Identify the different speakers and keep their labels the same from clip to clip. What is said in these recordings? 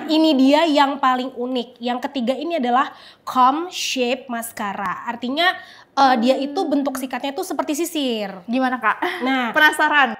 Speaker 1: ini dia yang paling unik. Yang ketiga ini adalah comb shape mascara. Artinya dia itu bentuk sikatnya itu seperti sisir.
Speaker 2: Gimana Kak?
Speaker 1: Nah,
Speaker 2: Penasaran?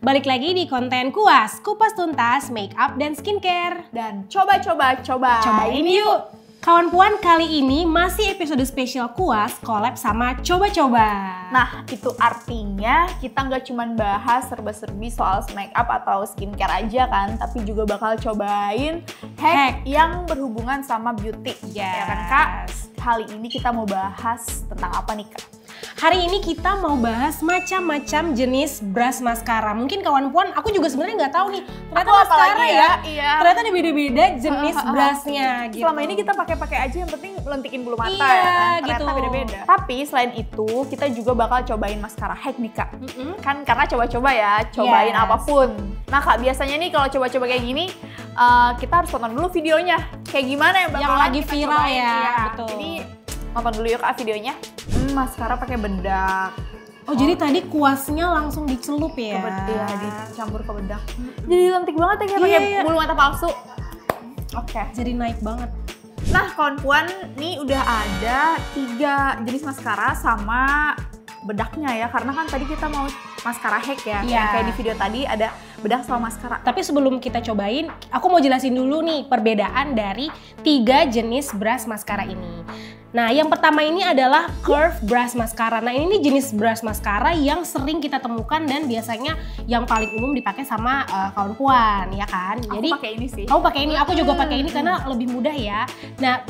Speaker 1: balik lagi di konten Kuas, kupas tuntas, make up dan skincare.
Speaker 2: Dan cobain
Speaker 1: yuk! Kawan Puan, kali ini masih episode spesial Kuas collab sama Coba-Coba.
Speaker 2: Nah, itu artinya kita nggak cuma bahas serba-serbi soal make up atau skincare aja kan, tapi juga bakal cobain hack yang berhubungan sama beauty. Ya kan Kak? Kali ini kita mau bahas tentang apa nih Kak?
Speaker 1: Hari ini kita mau bahas macam-macam jenis brush mascara. Mungkin kawan Puan, aku juga sebenarnya nggak tahu nih. Ternyata mascara ya,
Speaker 2: iya.
Speaker 1: Ternyata ada beda-beda jenis brushnya gitu.
Speaker 2: Selama ini kita pakai aja, yang penting lentikin bulu mata
Speaker 1: iya,
Speaker 2: ya kan. Ternyata
Speaker 1: gitu.
Speaker 2: beda-beda. Tapi selain itu, kita juga bakal cobain mascara hack nih Kak. Kan karena coba-coba ya, cobain apapun. Nah Kak, biasanya nih kalau coba-coba kayak gini, kita harus tonton dulu videonya. Kayak gimana
Speaker 1: yang lagi viral ya, betul.
Speaker 2: Jadi nonton dulu yuk Kak videonya. Maskara pakai bedak.
Speaker 1: Oh, jadi tadi kuasnya langsung dicelup ya?
Speaker 2: Iya, dicampur ke bedak. Jadi lentik banget ya kayak pakai bulu mata palsu. Oke.
Speaker 1: Jadi naik banget.
Speaker 2: Nah, kawan Puan, nih udah ada 3 jenis maskara sama bedaknya ya. Karena kan tadi kita mau maskara hack ya. Kayak di video tadi ada bedak sama maskara.
Speaker 1: Tapi sebelum kita cobain, aku mau jelasin dulu nih perbedaan dari 3 jenis brush maskara ini. Nah, yang pertama ini adalah curve brush mascara. Nah, ini jenis brush mascara yang sering kita temukan dan biasanya yang paling umum dipakai sama kawan Puan, ya kan?
Speaker 2: Aku pakai ini sih.
Speaker 1: Kamu pakai ini, aku juga pakai ini karena lebih mudah ya. Nah,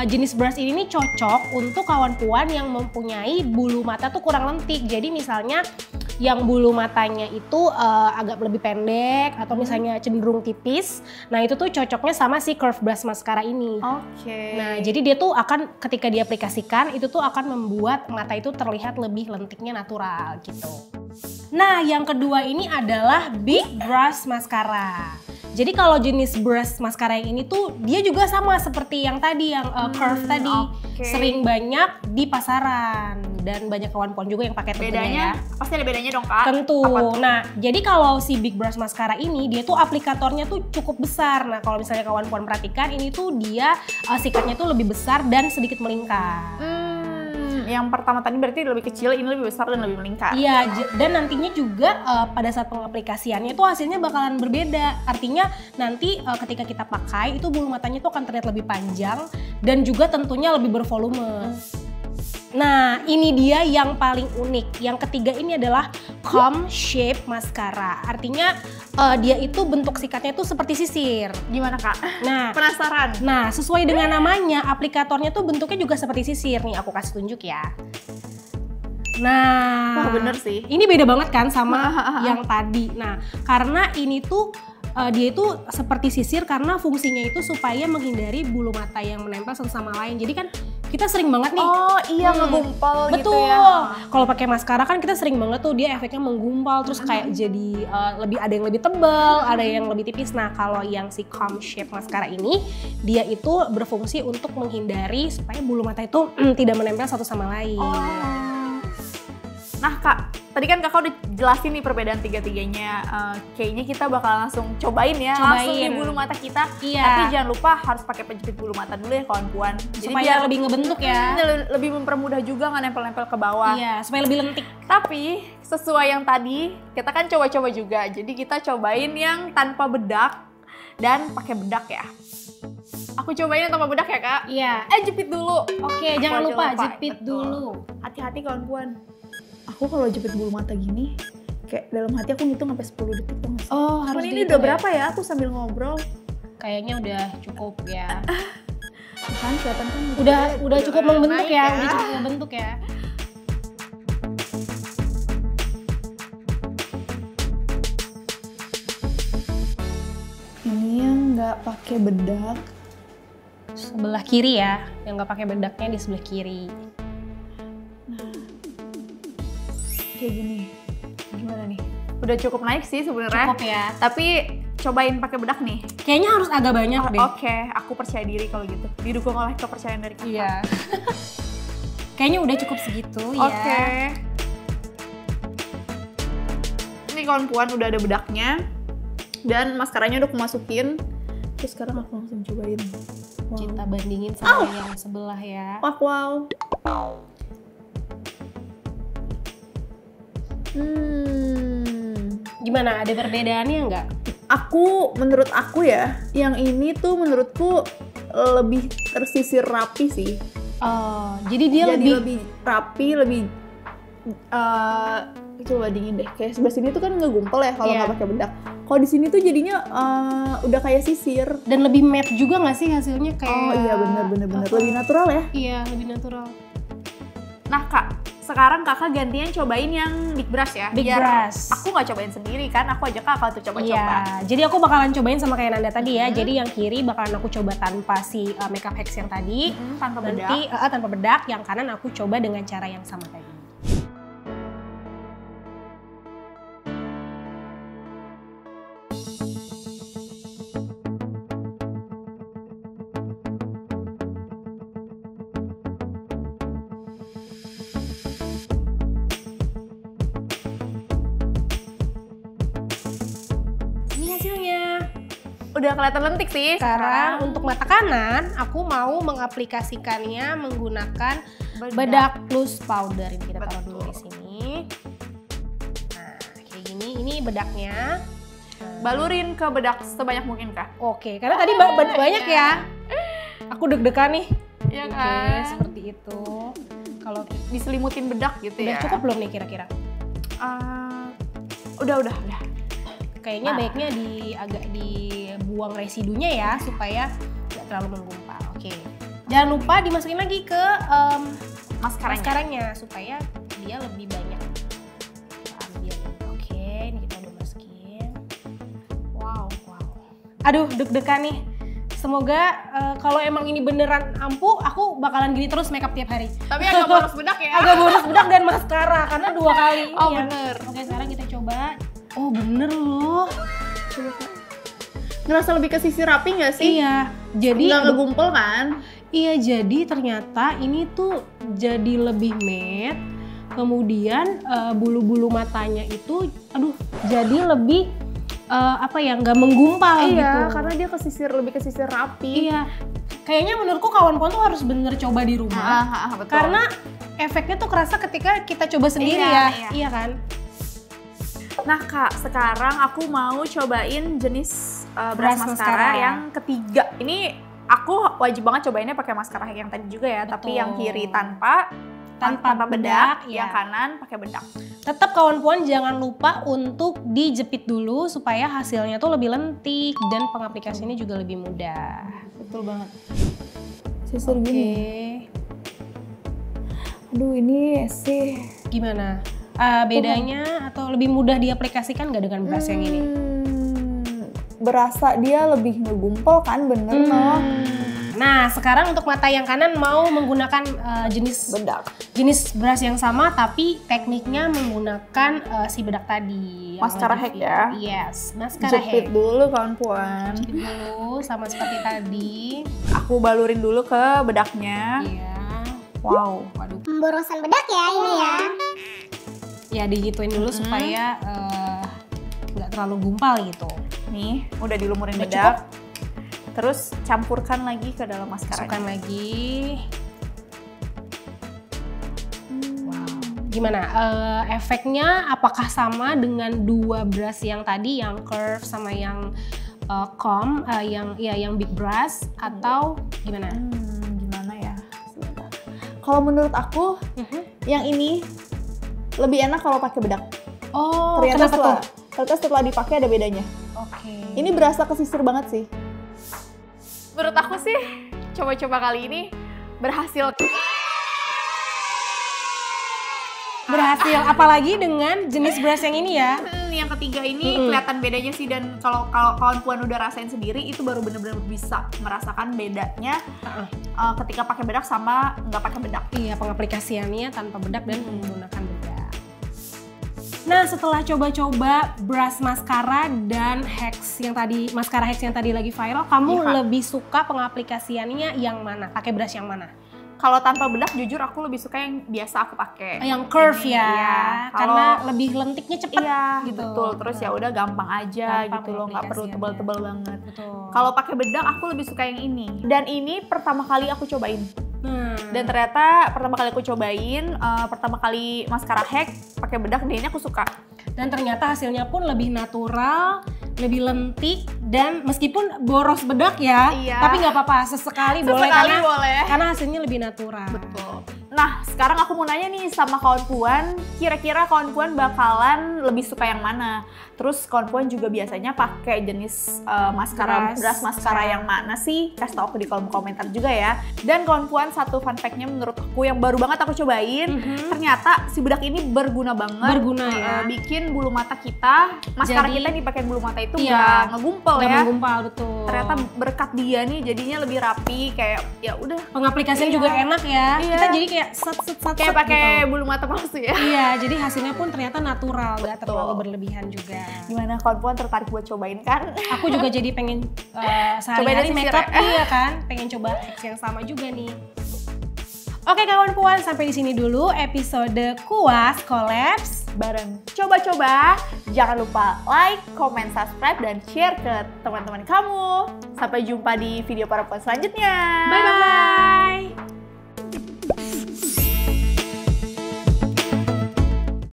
Speaker 1: jenis brush ini nih cocok untuk kawan Puan yang mempunyai bulu mata tuh kurang lentik. Jadi misalnya yang bulu matanya itu agak lebih pendek atau misalnya cenderung tipis. Nah, itu tuh cocoknya sama si curve brush mascara ini.
Speaker 2: Oke.
Speaker 1: Nah, jadi dia tuh akan ketika diaplikasikan itu tuh akan membuat mata itu terlihat lebih lentiknya natural gitu. Nah, yang kedua ini adalah big brush mascara. Jadi kalau jenis brush mascara yang ini tuh dia juga sama seperti yang tadi, yang curve tadi. Sering banyak di pasaran dan banyak kawan Puan juga yang pakai
Speaker 2: bedanya. Pasti ada bedanya dong Kak?
Speaker 1: Tentu. Nah, jadi kalau si big brush mascara ini dia tuh aplikatornya tuh cukup besar. Nah, kalau misalnya kawan Puan perhatikan ini tuh dia sikatnya tuh lebih besar dan sedikit melingkar.
Speaker 2: Yang pertama tadi berarti lebih kecil, ini lebih besar dan lebih melingkar.
Speaker 1: Iya, dan nantinya juga pada saat pengaplikasiannya itu hasilnya bakalan berbeda. Artinya nanti ketika kita pakai itu bulu matanya itu akan terlihat lebih panjang dan juga tentunya lebih bervolume. Nah, ini dia yang paling unik. Yang ketiga ini adalah comb shape mascara. Artinya dia itu bentuk sikatnya itu seperti sisir.
Speaker 2: Gimana Kak?
Speaker 1: Nah,
Speaker 2: penasaran?
Speaker 1: Nah, sesuai dengan namanya, aplikatornya tuh bentuknya juga seperti sisir. Nih, aku kasih tunjuk ya. Nah,
Speaker 2: bener sih.
Speaker 1: Ini beda banget kan sama yang tadi. Nah, karena ini tuh dia itu seperti sisir karena fungsinya itu supaya menghindari bulu mata yang menempel satu sama lain. Jadi kan kita sering banget nih.
Speaker 2: Oh iya, ngegumpal gitu ya.
Speaker 1: Betul. Kalau pakai maskara kan kita sering banget tuh dia efeknya menggumpal terus kayak jadi ada yang lebih tebal, ada yang lebih tipis. Nah, kalau yang si comb shape maskara ini dia itu berfungsi untuk menghindari supaya bulu mata itu tidak menempel satu sama lain.
Speaker 2: Nah Kak, tadi kan Kakak udah jelasin nih perbedaan tiga-tiganya. Kayaknya kita bakal langsung cobain ya. Langsung di bulu mata kita. Tapi jangan lupa harus pakai penjepit bulu mata dulu ya kawan Puan. Jadi
Speaker 1: supaya
Speaker 2: biar
Speaker 1: lebih ngebentuk ya.
Speaker 2: Lebih mempermudah juga nggak nempel-nempel ke bawah.
Speaker 1: Iya, supaya lebih lentik.
Speaker 2: Tapi sesuai yang tadi, kita kan coba-coba juga. Jadi kita cobain yang tanpa bedak dan pakai bedak ya. Aku cobain yang tanpa bedak ya Kak?
Speaker 1: Iya.
Speaker 2: Jepit dulu.
Speaker 1: Oke, jangan lupa jepit dulu.
Speaker 2: Hati-hati kawan Puan. Aku kalau jepit bulu mata gini, kayak dalam hati aku ngitung sampai 10 detik tuh nggak sih?
Speaker 1: Oh, harus
Speaker 2: ini udah berapa ya? Aku sambil ngobrol.
Speaker 1: Kayaknya udah cukup ya.
Speaker 2: Kan kelihatan kan
Speaker 1: udah cukup membentuk ya, udah cukup membentuk ya.
Speaker 2: Ini yang nggak pakai bedak.
Speaker 1: Sebelah kiri ya, yang nggak pakai bedaknya di sebelah kiri.
Speaker 2: Kayak gini, gimana nih? Udah cukup naik sih sebenarnya.
Speaker 1: Cukup ya.
Speaker 2: Tapi cobain pakai bedak nih.
Speaker 1: Kayaknya harus agak banyak deh.
Speaker 2: Oke, aku percaya diri kalau gitu. Didukung oleh kepercayaan dari kakak.
Speaker 1: Iya. Kayaknya udah cukup segitu ya.
Speaker 2: Oke. Ini kawan puan udah ada bedaknya dan maskaranya udah aku masukin. Terus sekarang aku langsung cobain. Wow.
Speaker 1: Kita bandingin sama yang sebelah ya.
Speaker 2: Wow.
Speaker 1: Gimana? Ada perbedaannya nggak?
Speaker 2: Menurut aku ya, yang ini tuh menurutku lebih tersisir rapi sih.
Speaker 1: Jadi dia
Speaker 2: lebih rapi, lebih coba dingin deh. Kayak sebelah sini tuh kan ngegumpel ya kalau nggak pakai bedak. Kalau di sini tuh jadinya udah kayak sisir.
Speaker 1: Dan lebih matte juga nggak sih hasilnya kayak?
Speaker 2: Oh iya benar. Lebih natural ya?
Speaker 1: Iya, lebih natural.
Speaker 2: Nah kak, sekarang kakak gantian cobain yang big brush ya.
Speaker 1: Big brush.
Speaker 2: Aku nggak cobain sendiri kan, aku ajak kakak tuh coba-coba.
Speaker 1: Iya, jadi aku bakalan cobain sama kayak Nanda tadi ya. Jadi yang kiri bakalan aku coba tanpa si makeup hacks yang tadi.
Speaker 2: Tanpa bedak.
Speaker 1: Nanti tanpa bedak, yang kanan aku coba dengan cara yang sama tadi.
Speaker 2: Udah kelihatan lentik sih.
Speaker 1: Sekarang untuk mata kanan, aku mau mengaplikasikannya menggunakan bedak plus powder. Ini kita taruh dulu di sini. Nah, kayak gini. Ini bedaknya.
Speaker 2: Balurin ke bedak sebanyak mungkin kak.
Speaker 1: Oke, karena tadi banyak ya. Aku deg-degan nih.
Speaker 2: Iya kan?
Speaker 1: Seperti itu. Kalau
Speaker 2: diselimutin bedak gitu
Speaker 1: udah
Speaker 2: ya.
Speaker 1: Cukup belum nih kira-kira?
Speaker 2: Udah.
Speaker 1: Kayaknya baiknya agak dibuang residunya ya supaya nggak terlalu menggumpal. Oke. Jangan lupa dimasukin lagi ke maskaranya supaya dia lebih banyak. Kita ambil. Oke, ini kita udah masukin. Wow. Aduh, deg-degan nih. Semoga kalau emang ini beneran ampuh, aku bakalan gini terus makeup tiap hari.
Speaker 2: Tapi agak boros bedak ya?
Speaker 1: Agak boros bedak dan maskara karena 2 kali.
Speaker 2: Oh ya. Bener.
Speaker 1: Oke, sekarang kita coba. Oh bener loh.
Speaker 2: Ngerasa lebih ke sisi rapi nggak sih?
Speaker 1: Iya. Jadi
Speaker 2: nggak ngegumpel kan?
Speaker 1: Iya, jadi ternyata ini tuh jadi lebih matte. Kemudian bulu-bulu matanya itu, jadi lebih nggak menggumpal gitu.
Speaker 2: Iya, karena dia lebih ke sisir rapi.
Speaker 1: Iya. Kayaknya menurutku kawan-kawan tuh harus bener coba di rumah.
Speaker 2: Betul.
Speaker 1: Karena efeknya tuh kerasa ketika kita coba sendiri Iya kan?
Speaker 2: Nah kak, sekarang aku mau cobain jenis brush mascara yang ketiga. Ini aku wajib banget cobainnya pakai maskara yang tadi juga ya. Betul. Tapi yang kiri tanpa bedak, yang kanan pakai bedak.
Speaker 1: Tetap kawan puan jangan lupa untuk dijepit dulu supaya hasilnya tuh lebih lentik dan pengaplikasiannya juga lebih mudah.
Speaker 2: Betul banget. Sisir gini. Aduh ini sih
Speaker 1: gimana? Bedanya atau lebih mudah diaplikasikan nggak dengan brush yang ini?
Speaker 2: Berasa dia lebih ngegumpel kan, bener no?
Speaker 1: Nah sekarang untuk mata yang kanan mau menggunakan jenis brush yang sama tapi tekniknya menggunakan si bedak tadi.
Speaker 2: Maskara hack ya?
Speaker 1: Yes, maskara hack.
Speaker 2: Jepit dulu kawan puan.
Speaker 1: Jepit dulu sama seperti tadi.
Speaker 2: Aku balurin dulu ke bedaknya.
Speaker 1: Iya.
Speaker 2: Wow.
Speaker 1: Waduh.
Speaker 3: Pemborosan bedak ya ini ya.
Speaker 1: Ya digituin dulu supaya nggak terlalu gumpal gitu.
Speaker 2: Nih, udah dilumurin bedak. Terus campurkan lagi ke dalam maskaranya.
Speaker 1: Masukkan lagi. Wow. Gimana? Efeknya apakah sama dengan 2 brush yang tadi, yang curve sama yang comb, yang big brush atau gimana?
Speaker 2: Gimana ya? Kalau menurut aku, yang ini lebih enak kalau pakai bedak.
Speaker 1: Oh,
Speaker 2: ternyata setelah dipakai ada bedanya.
Speaker 1: Oke.
Speaker 2: Ini berasa kesisir banget sih. Menurut aku sih, coba-coba kali ini berhasil.
Speaker 1: Apalagi dengan jenis brush yang ini ya.
Speaker 2: Yang ketiga ini kelihatan bedanya sih, dan kalau kawan puan udah rasain sendiri itu baru bener-bener bisa merasakan bedanya ketika pakai bedak sama nggak pakai bedak.
Speaker 1: Iya, pengaplikasiannya tanpa bedak dan menggunakan bedak. Nah, setelah coba-coba brush mascara dan mascara Hex yang tadi lagi viral, kamu lebih suka pengaplikasiannya yang mana? Pakai brush yang mana?
Speaker 2: Kalau tanpa bedak jujur aku lebih suka yang biasa aku pakai.
Speaker 1: Yang curve
Speaker 2: ini,
Speaker 1: ya.
Speaker 2: Iya.
Speaker 1: Karena lebih lentiknya cepet gitu.
Speaker 2: Betul. Terus ya udah gampang aja gitu loh, nggak perlu tebal-tebal banget.
Speaker 1: Betul.
Speaker 2: Kalau pakai bedak aku lebih suka yang ini. Dan ini pertama kali aku cobain. Dan ternyata pertama kali maskara Hex pakai bedak, dia ini aku suka.
Speaker 1: Dan ternyata hasilnya pun lebih natural, lebih lentik, dan meskipun boros bedak ya, tapi nggak apa-apa, sesekali boleh karena hasilnya lebih natural.
Speaker 2: Betul. Nah, sekarang aku mau nanya nih sama kawan Puan, kira-kira kawan Puan bakalan lebih suka yang mana? Terus kawan Puan juga biasanya pakai jenis brush maskara yang mana sih? Kasih tau aku di kolom komentar juga ya. Dan kawan Puan, satu fun fact-nya menurut aku yang baru banget aku cobain, ternyata si bedak ini berguna banget.
Speaker 1: Ya.
Speaker 2: Bikin bulu mata kita, maskara kita yang dipakai bulu mata itu nggak ngegumpal ya.
Speaker 1: Nggak menggumpal, betul.
Speaker 2: Ternyata berkat dia nih jadinya lebih rapi, kayak ya udah.
Speaker 1: Pengaplikasian juga enak ya. Kita jadi kayak
Speaker 2: kayak pakai bulu mata palsu ya.
Speaker 1: Iya, jadi hasilnya pun ternyata natural, nggak terlalu berlebihan juga.
Speaker 2: Gimana kawan Puan, tertarik buat cobain kan?
Speaker 1: Aku juga jadi pengen sehari-hari makeup iya kan, pengen coba Hex yang sama juga nih. Oke kawan Puan, sampai di sini dulu episode Kuas Collabs
Speaker 2: bareng coba-coba. Jangan lupa like, comment, subscribe, dan share ke teman-teman kamu. Sampai jumpa di video para Puan selanjutnya.
Speaker 1: Bye-bye!